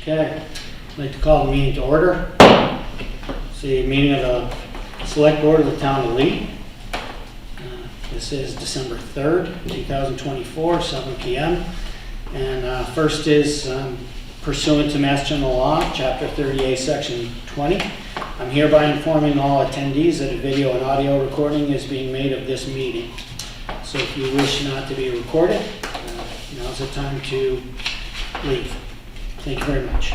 Okay, I'd like to call the meeting to order. It's the meeting of the Select Board of the Town of Lee. This is December 3rd, 2024, 7 p.m. And first is pursuant to Mass General Law, Chapter 38, Section 20. I'm hereby informing all attendees that a video and audio recording is being made of this meeting. So if you wish not to be recorded, now's the time to leave. Thank you very much.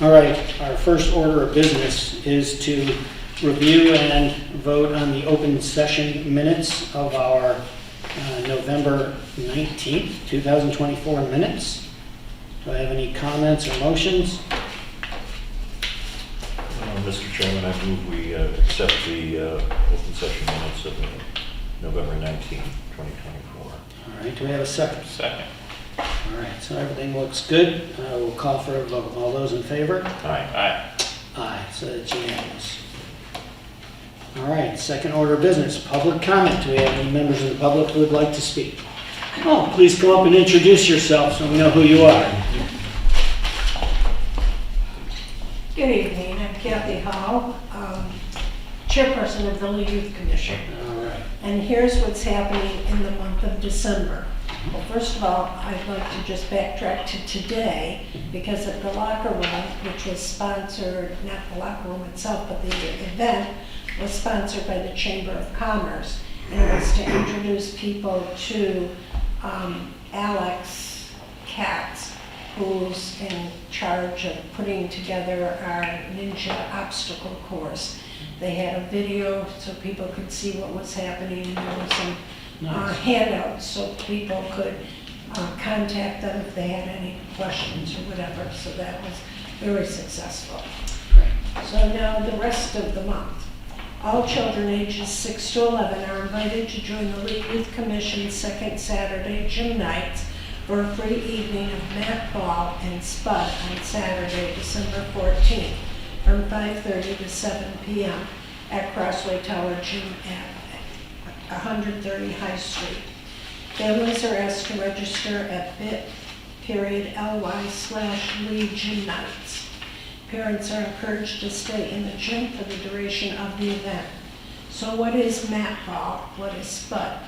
All right, our first order of business is to review and vote on the open session minutes of our November 19th, 2024 minutes. Do I have any comments or motions? Mr. Chairman, I move we accept the open session minutes of November 19th, 2024. All right, do we have a second? Second. All right, so everything looks good. We'll call for a vote. All those in favor? Aye. Aye, so it's unanimous. All right, second order of business, public comment. Do we have any members of the public who would like to speak? Oh, please come up and introduce yourself so we know who you are. Good evening, I'm Kathy Howe, Chairperson of the Lee Youth Commission. All right. And here's what's happening in the month of December. Well, first of all, I'd like to just backtrack to today, because at the locker room, which was sponsored, not the locker room itself, but the event was sponsored by the Chamber of Commerce. And it was to introduce people to Alex Katz, who's in charge of putting together our ninja obstacle course. They had a video so people could see what was happening, and there were some handouts so people could contact them if they had any questions or whatever. So that was very successful. So now the rest of the month. All children ages 6 to 11 are invited to join the Lee Youth Commission's second Saturday gym nights for a free evening of mat ball and spud on Saturday, December 14th from 5:30 to 7 p.m. at Crossway Tower Gym at 130 High Street. Families are asked to register at bit.ly/Lee Gym Nights. Parents are encouraged to stay in the gym for the duration of the event. So what is mat ball? What is spud?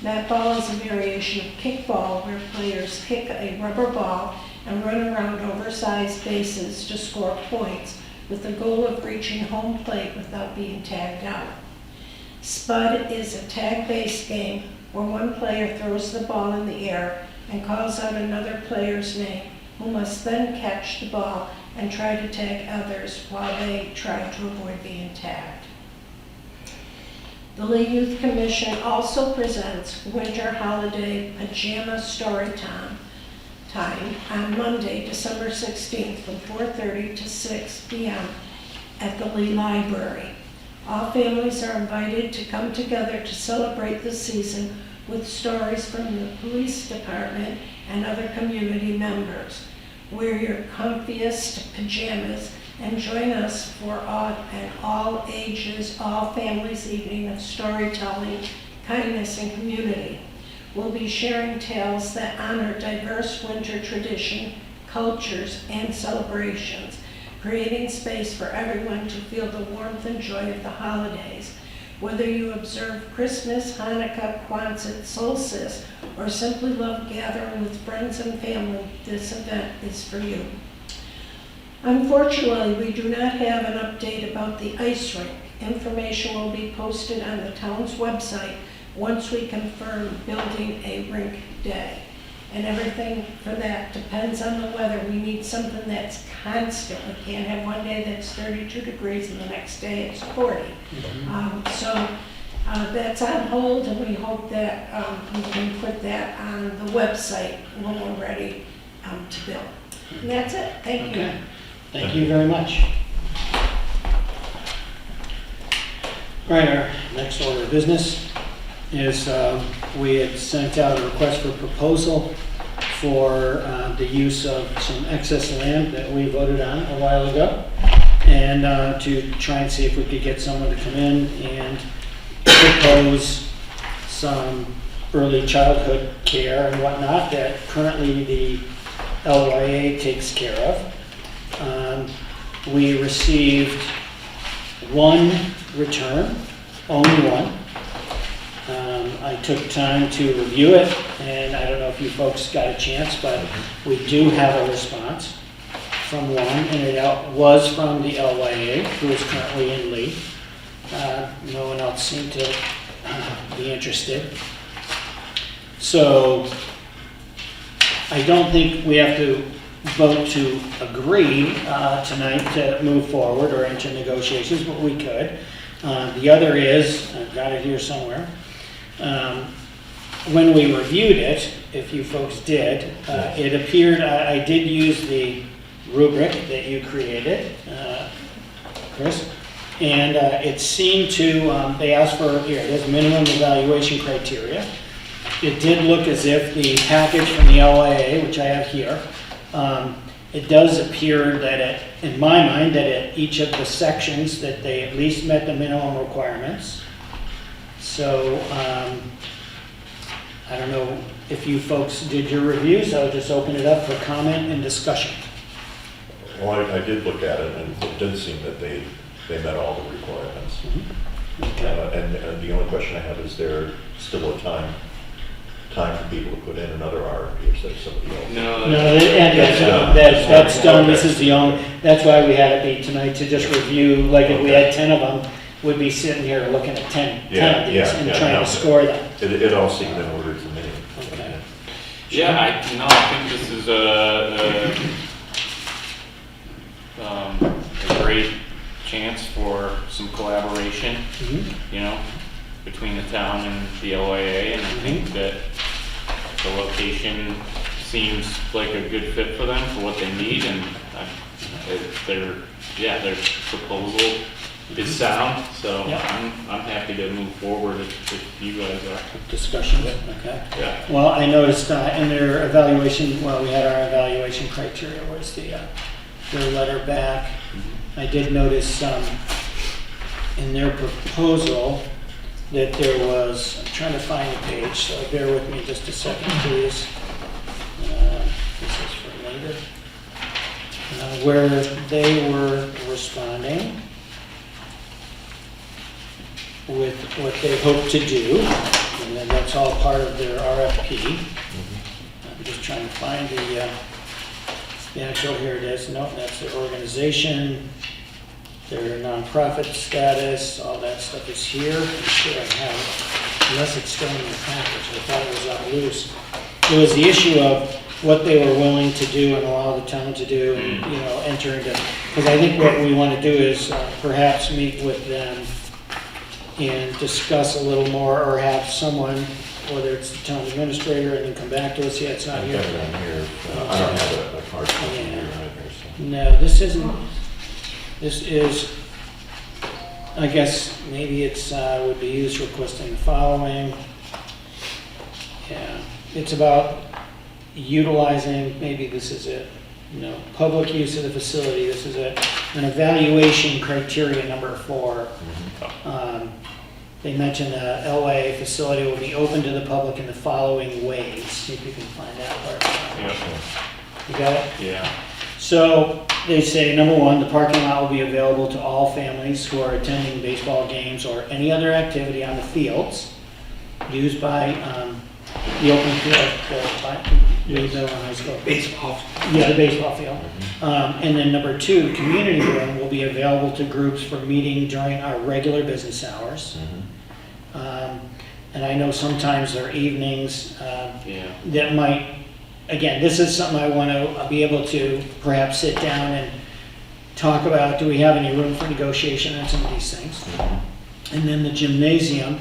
Mat ball is a variation of kickball where players kick a rubber ball and run around oversized bases to score points with the goal of reaching home plate without being tagged out. Spud is a tag-based game where one player throws the ball in the air and calls out another player's name, who must then catch the ball and try to tag others while they try to avoid being tagged. The Lee Youth Commission also presents Winter Holiday Pajama Story Time on Monday, December 16th from 4:30 to 6 p.m. at the Lee Library. All families are invited to come together to celebrate the season with stories from the police department and other community members. Wear your comfiest pajamas and join us for an all ages, all families evening of storytelling, kindness, and community. We'll be sharing tales that honor diverse winter tradition, cultures, and celebrations, creating space for everyone to feel the warmth and joy of the holidays. Whether you observe Christmas, Hanukkah, Kwanzaa, solstice, or simply love gathering with friends and family, this event is for you. Unfortunately, we do not have an update about the ice rink. Information will be posted on the town's website once we confirm building a rink day. And everything for that depends on the weather. We need something that's constant. We can't have one day that's 32 degrees and the next day it's 40. So that's on hold, and we hope that we can put that on the website when we're ready to build. And that's it. Thank you. Thank you very much. All right, our next order of business is we had sent out a request for proposal for the use of some excess land that we voted on a while ago, and to try and see if we could get someone to come in and propose some early childhood care and whatnot that currently the LYA takes care of. We received one return, only one. I took time to review it, and I don't know if you folks got a chance, but we do have a response from one, and it was from the LYA, who is currently in Lee. No one else seemed to be interested. So I don't think we have to vote to agree tonight to move forward or enter negotiations, but we could. The other is, I've got it here somewhere, when we reviewed it, if you folks did, it appeared, I did use the rubric that you created, Chris, and it seemed to, they asked for, here, it has minimum evaluation criteria. It did look as if the package from the LIA, which I have here, it does appear that, in my mind, that at each of the sections that they at least met the minimum requirements. So I don't know if you folks did your reviews. I'll just open it up for comment and discussion. Well, I did look at it, and it did seem that they met all the requirements. Okay. And the only question I have is there still a time for people to put in another RFP instead of somebody else? No, That's done. This is the only, that's why we had it be tonight, to just review, like if we had 10 of them, we'd be sitting here looking at 10 of these and trying to score them. It all seemed in order to me. Okay. yeah, I think this is a great chance for some collaboration, you know, between the town and the LIA, and I think that the location seems like a good fit for them for what they need, and their proposal is sound, so Yep. I'm happy to move forward if you guys are. Discussion, okay. Yeah. Well, I noticed in their evaluation, well, we had our evaluation criteria, was their letter back. I did notice in their proposal that there was, I'm trying to find the page, so bear with me just a second, please. This is for later. Where they were responding with what they hope to do, and then that's all part of their RFP. I'm just trying to find the actual, here it is. No, that's their organization, their nonprofit status, all that stuff is here. I'm sure I have it, unless it's still in the package. I thought it was on loose. It was the issue of what they were willing to do and allow the town to do, and, you know, enter into, because I think what we want to do is perhaps meet with them and discuss a little more, or have someone, whether it's the town administrator, and then come back to us. Yeah, it's not I've here. got it on here. I don't have a hard copy here either, so. No, this isn't, this is, I guess, maybe it's, would be used requesting the following. Yeah, it's about utilizing, maybe this is it, you know, public use of the facility, this is it. An evaluation criteria number 4. They mentioned the LA facility will be open to the public in the following ways. See if you can find that part. Yeah. You got it? Yeah. So they say, number 1, the parking lot will be available to all families who are attending baseball games or any other activity on the fields used by the open field, the high school. Baseball. Yeah, the baseball field. And then number 2, the community room will be available to groups for meeting during our regular business hours. And I know sometimes there are evenings that might, again, this is something I want to be able to perhaps sit down and talk about. Do we have any room for negotiation on some of these things? And then the gymnasium,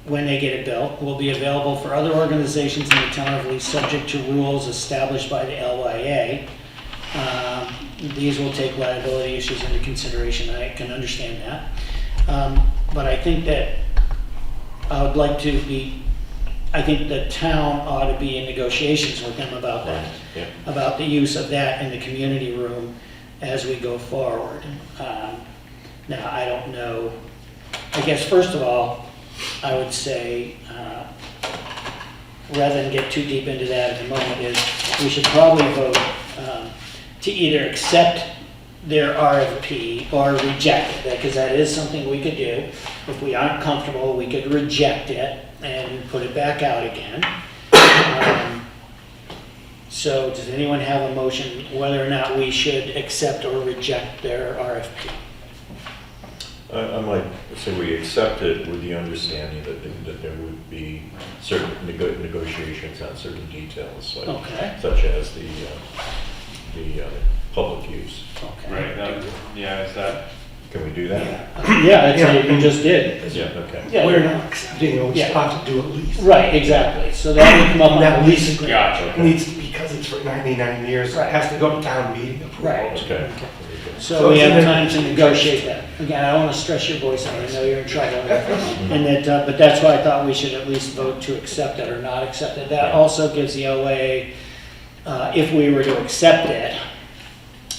when they get it built, will be available for other organizations in the town of Lee, subject to rules established by the LYA. These will take liability issues into consideration. I can understand that. But I think that I would like to be, I think the town ought to be in negotiations with them about that, about the use of that in the community room as we go forward. Now, I don't know, I guess first of all, I would say, rather than get too deep into that at the moment, is we should probably vote to either accept their RFP or reject it, because that is something we could do. If we aren't comfortable, we could reject it and put it back out again. So does anyone have a motion whether or not we should accept or reject their RFP? I might say we accept it with the understanding that there would be certain negotiations on certain details, like, Okay. such as the public use. Okay. Right, yeah, is that, Can we do that? Yeah, that's what you just did. Yeah, okay. Yeah, We're not accepting it, we Yeah. still have to do a lease. Right, exactly. So that would come up on That the lease lease agreement. gotcha. It needs, because it's for 99 years, it has to go to town meeting approval. Right. Okay. Very good. So we have time to negotiate that. Again, I don't want to stress your voice out, I know you're in trouble. And that, but that's why I thought we should at least vote to accept it or not accept it. That also gives the LA, if we were to accept it,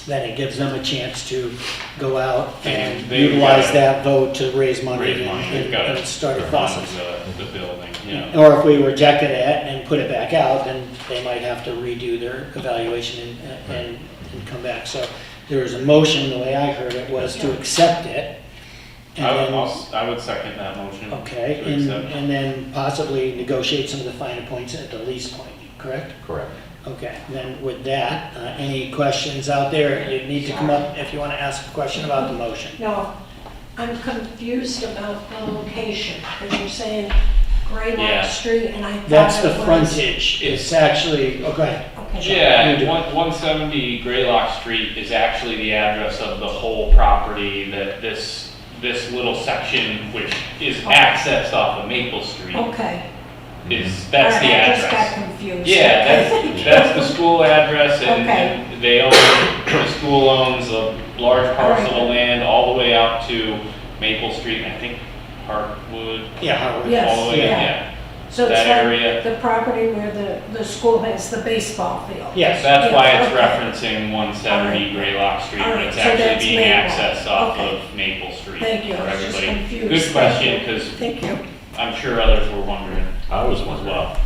then it gives them a chance to go out and They've utilize gotta that vote to raise money raise money, they've got and to start a fund process. the building, yeah. Or if we rejected it and put it back out, then they might have to redo their evaluation and come back. So there was a motion, the way I heard it, was to accept it. And then, I would second that motion. okay, to accept. and then possibly negotiate some of the finer points at the lease point, correct? Correct. Okay, then with that, any questions out there? You need to come up if you want to ask a question about the motion. No, I'm confused about the location, because you're saying Graylock Yeah. Street, and I thought That's the it was- frontage. It's actually, oh, go ahead. Okay. You Yeah, do. 170 Graylock Street is actually the address of the whole property that this little section, which is Okay. accessed off of Maple Street, Okay. that's All the right, I just got address. confused. Yeah, Okay. that's the school address, Okay. and they own, the school owns a large parcel of land all the way out to Maple Street, and I think Parkwood, Yeah, Howard. Yes. all the way, yeah. yeah. So it's that like area. the property where the school has the baseball field. Yes. That's why it's Yeah, okay. referencing 170 Graylock Street, All but right, it's so actually that's being Maple. accessed off Okay. of Maple Street. Thank you, for I was just everybody. confused. Good question, because Thank you. I'm sure others were wondering I was as wondering. well.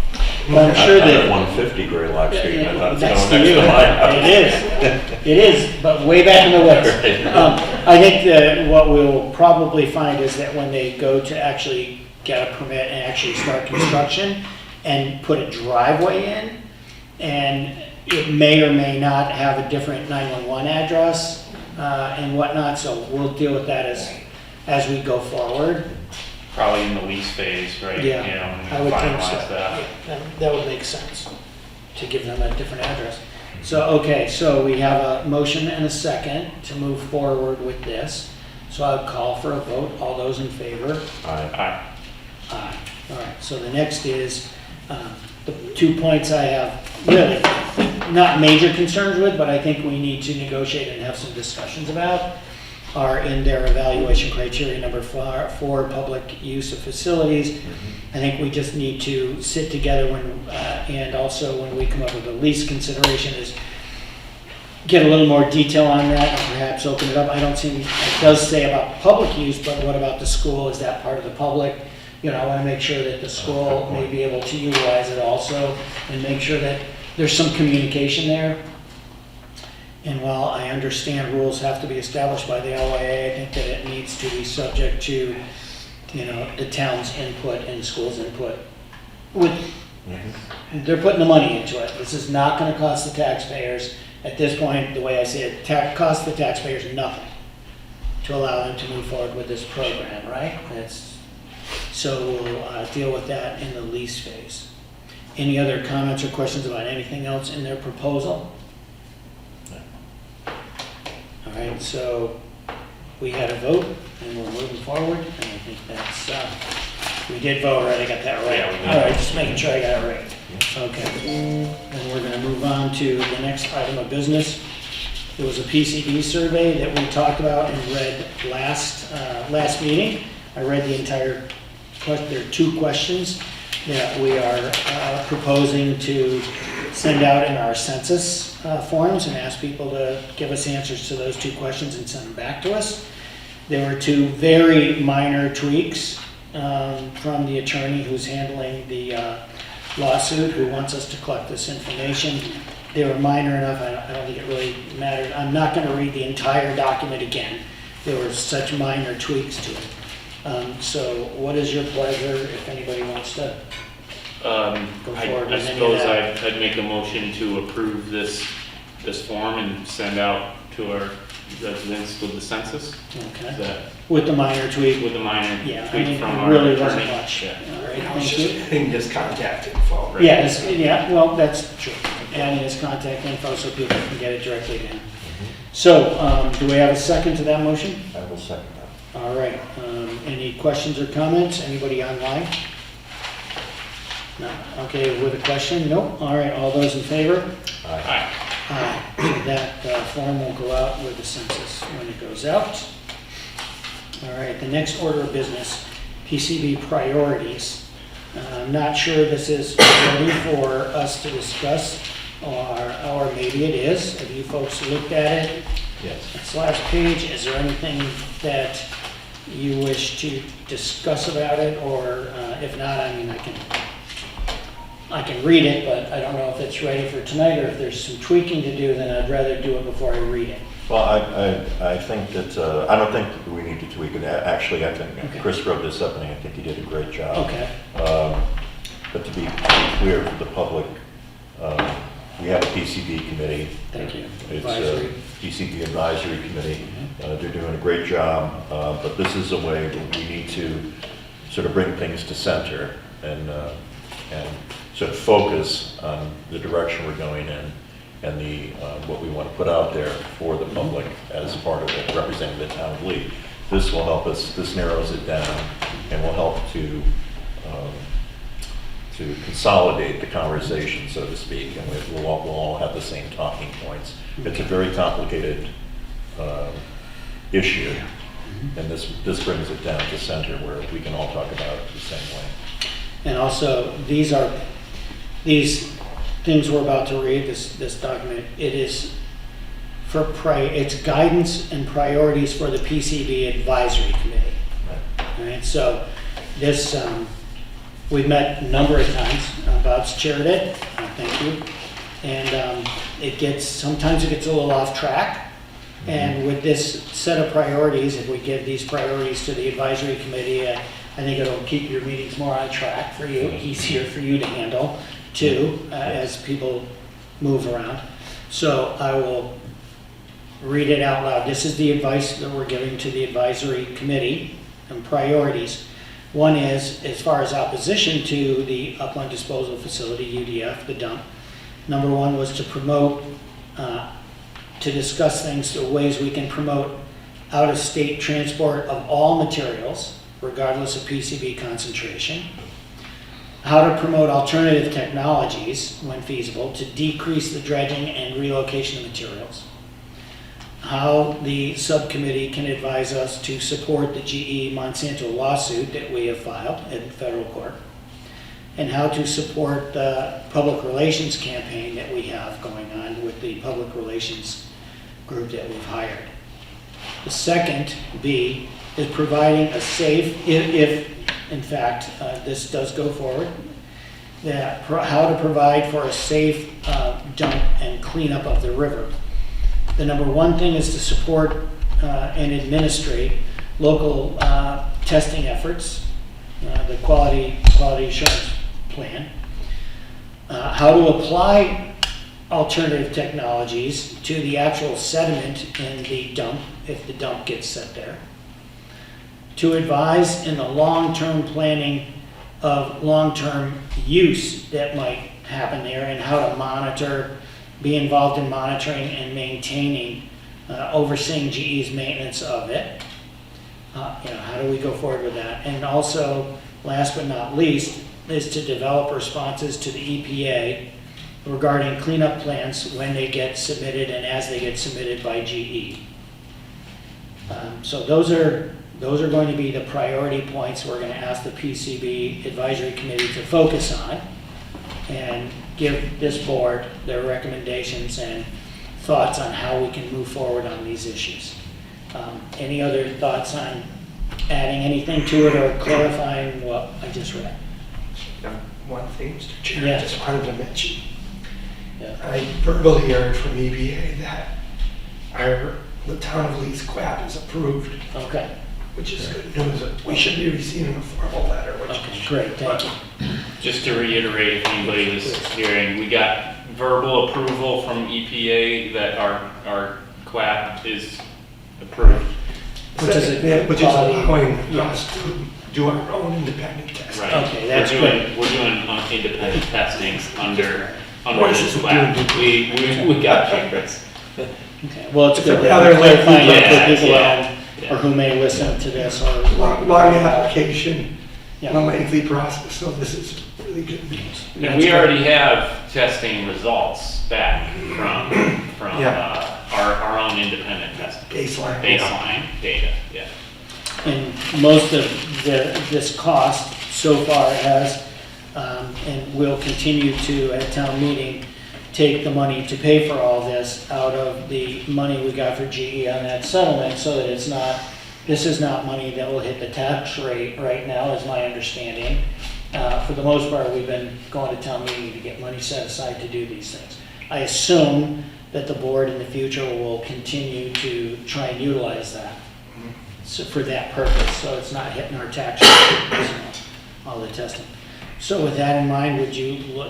Well, I'm sure I'm at that. 150 Graylock Street, and I thought it's Next going to next you. to my house. It is, it is, but way back in the woods. Right. I think that what we'll probably find is that when they go to actually get a permit and actually start construction and put a driveway in, and it may or may not have a different 911 address and whatnot, so we'll deal with that as we go forward. Probably in the lease phase, right? Yeah, You know, I when would we think finalize so. that. Yeah, that would make sense, to give them a different address. So, okay, so we have a motion and a second to move forward with this. So I'll call for a vote. All those in favor? Aye. Aye. All right, so the next is, the 2 points I have really not major concerns with, but I think we need to negotiate and have some discussions about, are in their evaluation criteria number 4, public use of facilities. I think we just need to sit together when, and also when we come up with a lease consideration, is get a little more detail on that and perhaps open it up. I don't see, it does say about public use, but what about the school? Is that part of the public? You know, I want to make sure that the school may be able to utilize it also and make sure that there's some communication there. And while I understand rules have to be established by the LYA, I think that it needs to be subject to, you know, the town's input and the school's input. They're putting the money into it. This is not going to cost the taxpayers. At this point, the way I see it, cost the taxpayers nothing to allow them to move forward with this program, right? So we'll deal with that in the lease phase. Any other comments or questions about anything else in their proposal? All right, so we had a vote and we're moving forward, and I think that's, we did vote, right? I got that right? Yeah, we did. All right, just making sure I got it right. Okay, and we're gonna move on to the next item of business. There was a PCD survey that we talked about and read last meeting. I read the entire question. There are 2 questions that we are proposing to send out in our census forms and ask people to give us answers to those 2 questions and send them back to us. There were 2 very minor tweaks from the attorney who's handling the lawsuit, who wants us to collect this information. they were minor enough, I don't think it really mattered. I'm not gonna read the entire document again. There were such minor tweaks to it. So what is your pleasure, if anybody wants to? Go forward I with any of suppose that. I'd make a motion to approve this form and send out to our residents with the census. Is Okay, that, with the minor tweak? with the minor Yeah, I tweak mean, from it our really wasn't attorney? much. Yeah. All right, I was thank just you. adding this contact info. Yeah, yeah, well, that's true. Adding his contact info so people can get it directly to him. So, do we have a second to that motion? I will second that. All right, any questions or comments? Anybody online? No, okay, with a question? Nope. All right, all those in favor? Aye. Aye. Aye. That form will go out with the census when it goes out. All right, the next order of business, PCB priorities. I'm not sure this is ready for us to discuss, or maybe it is. Have you folks looked at it? Yes. This last page, is there anything that you wish to discuss about it, or if not, I mean, I can read it, but I don't know if it's ready for tonight, or if there's some tweaking to do, then I'd rather do it before I read it. Well, I think that, I don't think that we need to tweak it. Actually, I think Okay. Chris wrote this up, and I think he did a great job. Okay, But to be clear for the public, we have a PCB committee. thank you. It's Advisory. a PCB advisory committee. They're doing a great job, but this is a way that we need to sort of bring things to center and sort of focus on the direction we're going in and the what we want to put out there for the public as part of it, representing the town of Lee. This will help us, this narrows it down and will help to consolidate the conversation, so to speak, and we'll all have the same talking points. It's a very complicated issue, and this brings it down to center where we can all talk about it the same way. And also, these things we're about to read, this document, it is it's guidance and priorities for the PCB Advisory Committee. All right, so this, we've met a number of times. Bob's chaired it, thank you. And sometimes it gets a little off track. And with this set of priorities, if we give these priorities to the advisory committee, I think it'll keep your meetings more on track for you, easier for you to handle too, as people move around. So I will read it out loud. This is the advice that we're giving to the advisory committee and priorities. One is, as far as opposition to the Upland Disposal Facility, UDF, the dump, number one was to promote, to discuss things, the ways we can promote out-of-state transport of all materials, regardless of PCB concentration. How to promote alternative technologies, when feasible, to decrease the dredging and relocation of materials. How the subcommittee can advise us to support the GE Monsanto lawsuit that we have filed in federal court. And how to support the public relations campaign that we have going on with the public relations group that we've hired. The second, B, is providing a safe, if in fact this does go forward, how to provide for a safe dump and cleanup of the river. The number one thing is to support and administrate local testing efforts, the quality assurance plan. How to apply alternative technologies to the actual sediment in the dump, if the dump gets set there. To advise in the long-term planning of long-term use that might happen there, and how to monitor, be involved in monitoring and maintaining, overseeing GE's maintenance of it. How do we go forward with that? And also, last but not least, is to develop responses to the EPA regarding cleanup plans when they get submitted and as they get submitted by GE. So those are going to be the priority points we're going to ask the PCB Advisory Committee to focus on and give this board their recommendations and thoughts on how we can move forward on these issues. Any other thoughts on adding anything to it or clarifying what I just read? One thing, Mr. Chair, I Yes. just wanted to mention, Yeah. I verbally heard from EPA that the town of Lee's QAP is approved, Okay, which is good news. We should be receiving a formal letter, which okay, great, thank you. Just to reiterate, if anybody was hearing, we got verbal approval from EPA that our QAP is approved. Which is a Yeah, which is quality- allowing yeah. us to do our own independent testing. Right. Okay, that's We're doing independent testing under Voices this of lab. doom. We got you, Chris. Okay, well, it's good Rather that we're clarifying lengthy that for process, people yeah, or who may listen to this or. Long application, Yeah. a lengthy process, so this is really good news. And we already have testing results back from Yeah. our own independent testing. Baseline. Baseline data, yeah. And most of this cost so far has, and will continue to at town meeting, take the money to pay for all this out of the money we got for GE on that settlement, so that it's not, this is not money that will hit the tax rate right now, is my understanding. For the most part, we've been going to town meeting to get money set aside to do these things. I assume that the board in the future will continue to try and utilize that for that purpose, so it's not hitting our tax rate, all the testing. So with that in mind, would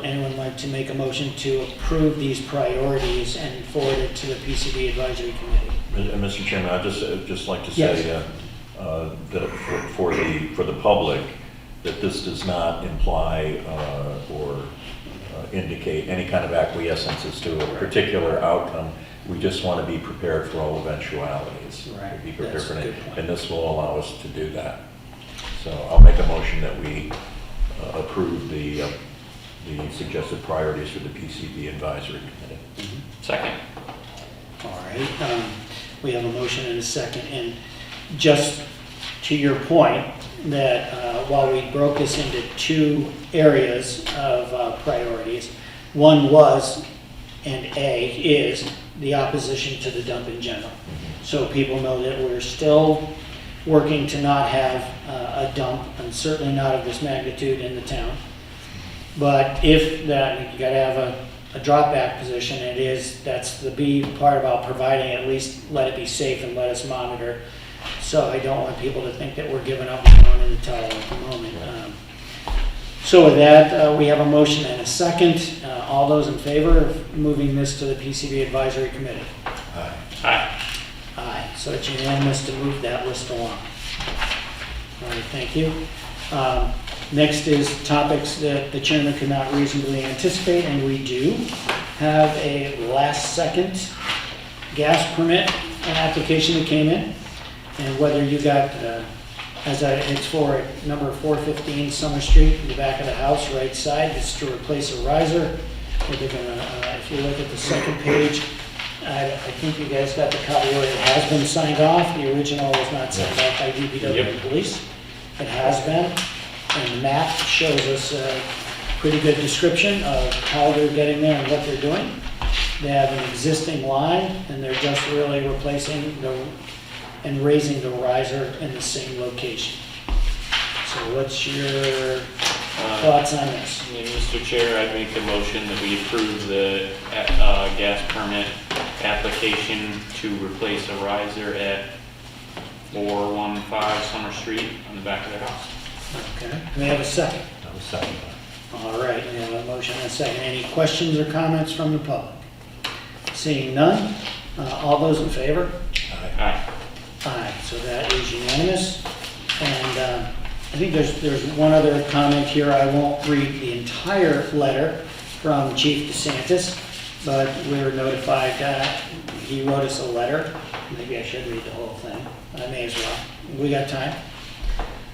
anyone like to make a motion to approve these priorities and forward it to the PCB Advisory Committee? And Mr. Chairman, I'd just like to Yes. say that for the public, that this does not imply or indicate any kind of acquiescence as to a particular outcome. We just want to be prepared for all eventualities. Right. Be prepared That's for a it, good point. and this will allow us to do that. So I'll make a motion that we approve the suggested priorities for the PCB Advisory Committee. Second. All right, we have a motion and a second, and just to your point, that while we broke this into two areas of priorities, one was, and A, is the opposition to the dump in general. So people know that we're still working to not have a dump, and certainly not of this magnitude in the town. But if that, you gotta have a drop back position, that's the B part about providing, at least let it be safe and let us monitor. So I don't want people to think that we're giving up and throwing in the towel at the moment. So with that, we have a motion and a second. All those in favor of moving this to the PCB Advisory Committee? Aye. Aye. Aye, so it's unanimous to move that list along. All right, thank you. Next is topics that the chairman could not reasonably anticipate, and we do have a last second gas permit application that came in. And whether you got, it's for number 415 Summer Street, in the back of the house, right side, it's to replace a riser. They're gonna, if you look at the second page, I think you guys got the copy where it has been signed off. The original was not signed off by DPW and police. It has been, and the map shows us a pretty good description of how they're getting there and what they're doing. They have an existing line, and they're just really replacing and raising the riser in the same location. So what's your thoughts on this? Mr. Chair, I'd make the motion that we approve the gas permit application to replace a riser at 415 Summer Street on the back of their house. Okay, we have a second. That was second. All right, we have a motion and a second. Any questions or comments from the public? Seeing none, all those in favor? Aye. Aye, so that is unanimous. And I think there's one other comment here. I won't read the entire letter from Chief DeSantis, but we were notified that he wrote us a letter. Maybe I should read the whole thing. I may as well. We got time.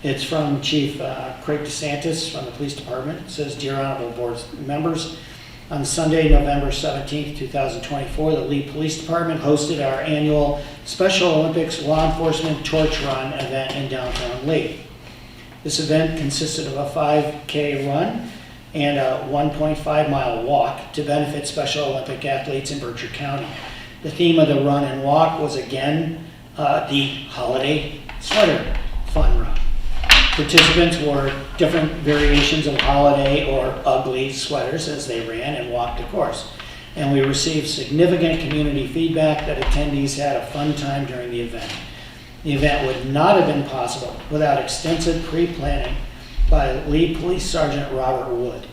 It's from Chief Craig DeSantis from the Police Department. It says, "Dear Honorable Board members, on Sunday, November 17th, 2024, the Lee Police Department hosted our annual Special Olympics Law Enforcement Torch Run event in downtown Lee. This event consisted of a 5K run and a 1.5-mile walk to benefit Special Olympic athletes in Berkshire County. The theme of the run and walk was again the Holiday Sweater Fun Run. Participants wore different variations of holiday or ugly sweaters as they ran and walked the course. and we received significant community feedback that attendees had a fun time during the event. The event would not have been possible without extensive pre-planning by Lee Police Sergeant Robert Wood,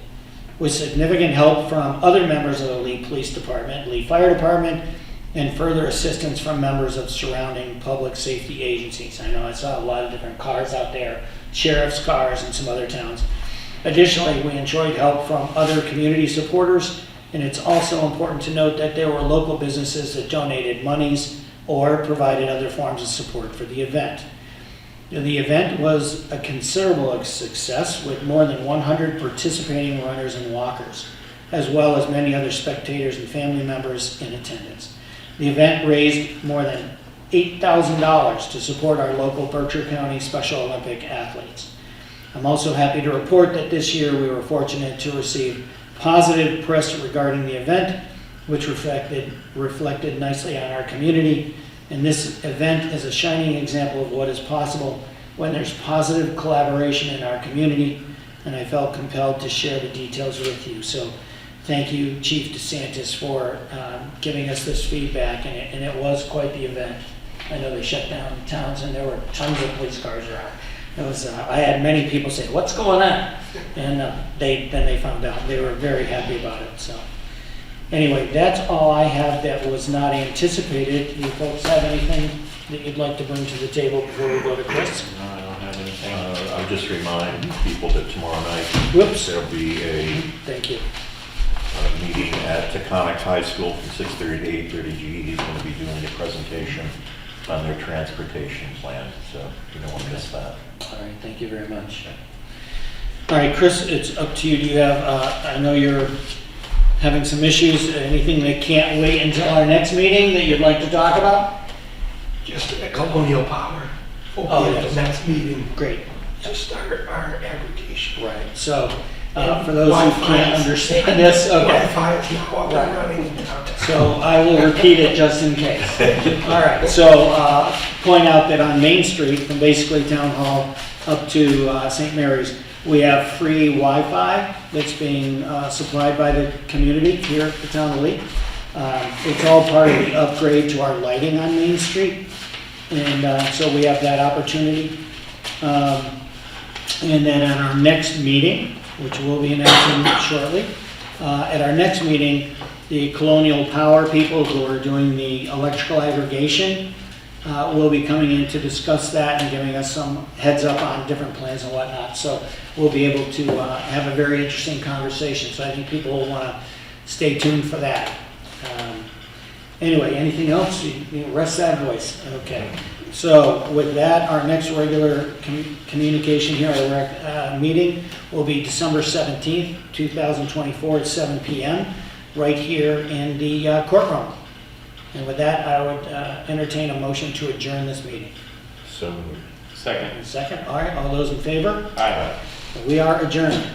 with significant help from other members of the Lee Police Department, Lee Fire Department, and further assistance from members of surrounding public safety agencies. I know I saw a lot of different cars out there, sheriff's cars and some other towns. Additionally, we enjoyed help from other community supporters, and it's also important to note that there were local businesses that donated monies or provided other forms of support for the event. The event was a considerable success with more than 100 participating runners and walkers, as well as many other spectators and family members in attendance. The event raised more than $8,000 to support our local Berkshire County Special Olympic athletes. I'm also happy to report that this year we were fortunate to receive positive press regarding the event, which reflected nicely on our community. And this event is a shining example of what is possible when there's positive collaboration in our community, and I felt compelled to share the details with you. So thank you, Chief DeSantis, for giving us this feedback, and it was quite the event. I know they shut down towns and there were tons of police cars around. It was, I had many people say, "What's going on?" And then they found out. They were very happy about it. So anyway, that's all I have that was not anticipated. You folks have anything that you'd like to bring to the table before we go to Chris? No, I don't have anything. I'll just remind people that tomorrow night, Whoops. there'll be a Thank you. meeting at Taconic High School from 6:30 to 8:30. GE is going to be doing a presentation on their transportation plan, so you don't want to miss that. All right, thank you very much. All right, Chris, it's up to you. Do you have, I know you're having some issues, anything that can't wait until our next meeting that you'd like to talk about? Just a Colonial Power. Oh, We'll be at yes. the next meeting Great. to start our aggregation. Right, so for those who can't understand this, okay. Wi-Fi is now up and running in downtown. So I will repeat it just in case. All right, so point out that on Main Street, from basically Town Hall up to St. Mary's, we have free Wi-Fi that's being supplied by the community here at the town of Lee. It's all part of the upgrade to our lighting on Main Street, and so we have that opportunity. And then at our next meeting, which we'll be announcing shortly, at our next meeting, the Colonial Power people who are doing the electrical aggregation will be coming in to discuss that and giving us some heads up on different plans and whatnot. So we'll be able to have a very interesting conversation. So I think people will want to stay tuned for that. Anyway, anything else? You rest that voice. Okay. So with that, our next regular communication here, our meeting will be December 17th, 2024 at 7 p.m. right here in the courtroom. And with that, I would entertain a motion to adjourn this meeting. So Second. Second, all right, all those in favor? Aye. We are adjourned.